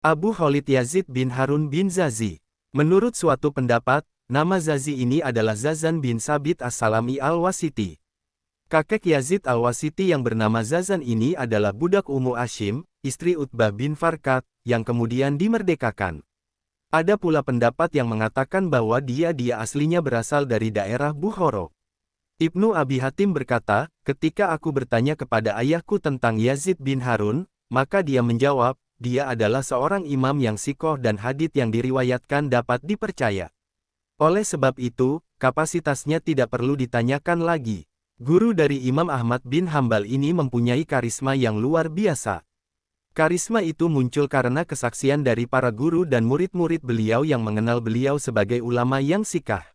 Abu Khalid Yazid bin Harun bin Zazi. Menurut suatu pendapat, nama Zazi ini adalah Zazan bin Sabit As-Salami Al-Wasiti. Kakek Yazid Al-Wasiti yang bernama Zazan ini adalah budak Ummu Hashim, istri Utbah bin Farkat, yang kemudian dimerdekakan. Ada pula pendapat yang mengatakan bahwa dia aslinya berasal dari daerah Bukhara. Ibnu Abi Hatim berkata, ketika aku bertanya kepada ayahku tentang Yazid bin Harun, maka dia menjawab, dia adalah seorang imam yang sikoh dan hadits yang diriwayatkan dapat dipercaya. Oleh sebab itu, kapasitasnya tidak perlu ditanyakan lagi. Guru dari Imam Ahmad bin Hambal ini mempunyai karisma yang luar biasa. Karisma itu muncul karena kesaksian dari para guru dan murid-murid beliau yang mengenal beliau sebagai ulama yang sikah.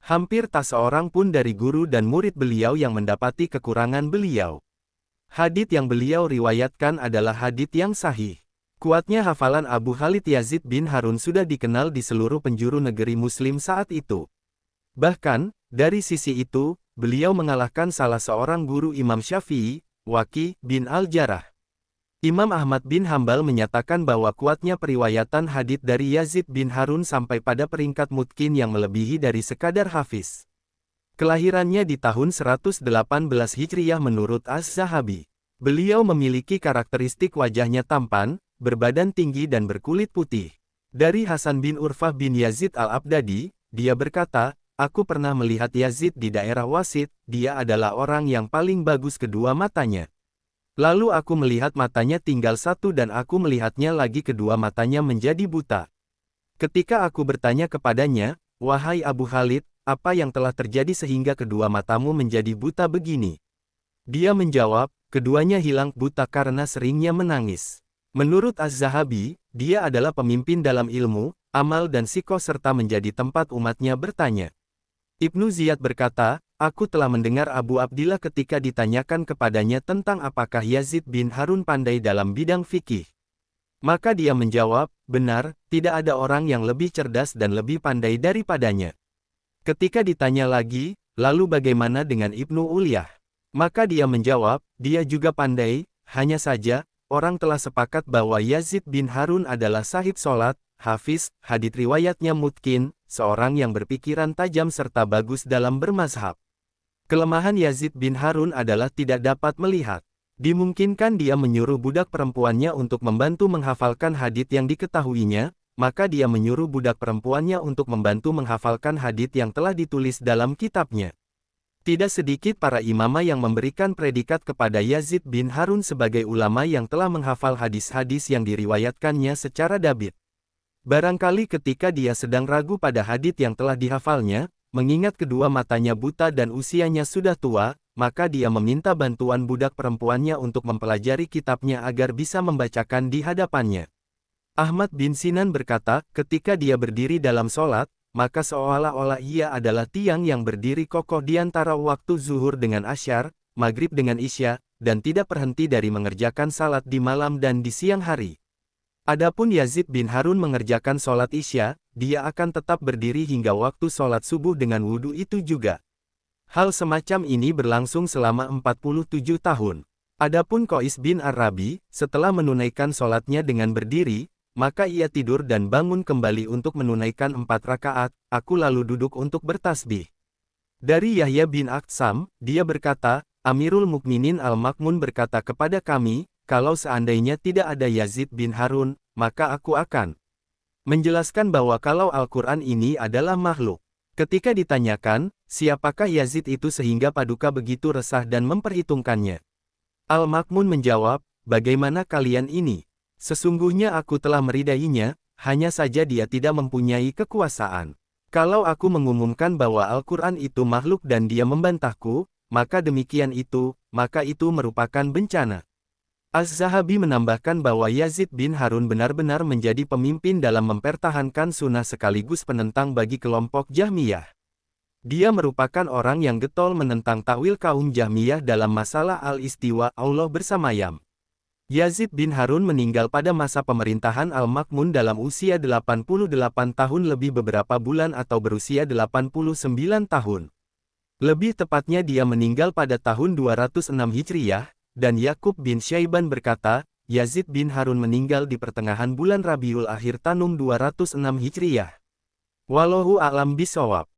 Hampir tak seorang pun dari guru dan murid beliau yang mendapati kekurangan beliau. Hadits yang beliau riwayatkan adalah hadits yang sahih. Kuatnya hafalan Abu Khalid Yazid bin Harun sudah dikenal di seluruh penjuru negeri Muslim saat itu. Bahkan, dari sisi itu, beliau mengalahkan salah seorang guru Imam Syafi'i, Waqi' bin Al-Jarrah. Imam Ahmad bin Hambal menyatakan bahwa kuatnya periwayatan hadits dari Yazid bin Harun sampai pada peringkat mutqin yang melebihi dari sekadar hafiz. Kelahirannya di tahun 118 Hijriyah menurut Az-Zahabi. Beliau memiliki karakteristik wajahnya tampan, berbadan tinggi dan berkulit putih. Dari Hasan bin Urfah bin Yazid Al-Abdadi, dia berkata, aku pernah melihat Yazid di daerah Wasit, dia adalah orang yang paling bagus kedua matanya. Lalu aku melihat matanya tinggal satu dan aku melihatnya lagi kedua matanya menjadi buta. Ketika aku bertanya kepadanya, wahai Abu Khalid, apa yang telah terjadi sehingga kedua matamu menjadi buta begini? Dia menjawab, keduanya hilang buta karena seringnya menangis. Menurut Az-Zahabi, dia adalah pemimpin dalam ilmu, amal dan sikoh serta menjadi tempat umatnya bertanya. Ibnu Ziyad berkata, aku telah mendengar Abu Abdillah ketika ditanyakan kepadanya tentang apakah Yazid bin Harun pandai dalam bidang fikih. Maka dia menjawab, benar, tidak ada orang yang lebih cerdas dan lebih pandai daripadanya. Ketika ditanya lagi, lalu bagaimana dengan Ibnu Ulyah? Maka dia menjawab, dia juga pandai, hanya saja, orang telah sepakat bahwa Yazid bin Harun adalah sahib sholat, hafiz, hadits riwayatnya mutqin, seorang yang berpikiran tajam serta bagus dalam bermazhab. Kelemahan Yazid bin Harun adalah tidak dapat melihat. Dimungkinkan dia menyuruh budak perempuannya untuk membantu menghafalkan hadits yang diketahuinya, maka dia menyuruh budak perempuannya untuk membantu menghafalkan hadits yang telah ditulis dalam kitabnya. Tidak sedikit para imamah yang memberikan predikat kepada Yazid bin Harun sebagai ulama yang telah menghafal hadis-hadis yang diriwayatkannya secara dabit. Barangkali ketika dia sedang ragu pada hadits yang telah dihafalnya, mengingat kedua matanya buta dan usianya sudah tua, maka dia meminta bantuan budak perempuannya untuk mempelajari kitabnya agar bisa membacakan di hadapannya. Ahmad bin Sinan berkata, ketika dia berdiri dalam sholat, maka seolah-olah ia adalah tiang yang berdiri kokoh di antara waktu zuhur dengan asyar, maghrib dengan isya, dan tidak berhenti dari mengerjakan salat di malam dan di siang hari. Adapun Yazid bin Harun mengerjakan sholat isya, dia akan tetap berdiri hingga waktu sholat subuh dengan wudhu itu juga. Hal semacam ini berlangsung selama 47 tahun. Adapun Qais bin Ar-Rabi, setelah menunaikan sholatnya dengan berdiri, maka ia tidur dan bangun kembali untuk menunaikan 4 rakaat, aku lalu duduk untuk bertasbih. Dari Yahya bin Aqsam, dia berkata, Amirul Mukminin Al-Makmun berkata kepada kami, kalau seandainya tidak ada Yazid bin Harun, maka aku akan menjelaskan bahwa kalau Al-Quran ini adalah makhluk. Ketika ditanyakan, siapakah Yazid itu sehingga Paduka begitu resah dan memperhitungkannya? Al-Makmun menjawab, bagaimana kalian ini? Sesungguhnya aku telah meridainya, hanya saja dia tidak mempunyai kekuasaan. Kalau aku mengumumkan bahwa Al-Quran itu makhluk dan dia membantahku, maka demikian itu, maka itu merupakan bencana. Az-Zahabi menambahkan bahwa Yazid bin Harun benar-benar menjadi pemimpin dalam mempertahankan sunnah sekaligus penentang bagi kelompok Jahmiyah. Dia merupakan orang yang getol menentang takwil kaum Jahmiyah dalam masalah al-istiwa Allah bersamayam. Yazid bin Harun meninggal pada masa pemerintahan Al-Makmun dalam usia 88 tahun lebih beberapa bulan atau berusia 89 tahun. Lebih tepatnya dia meninggal pada tahun 206 Hijriyah, dan Yakub bin Syaiban berkata, Yazid bin Harun meninggal di pertengahan bulan Rabiul Akhir Tanum 206 Hijriyah. Wallahu a'lam bishawab.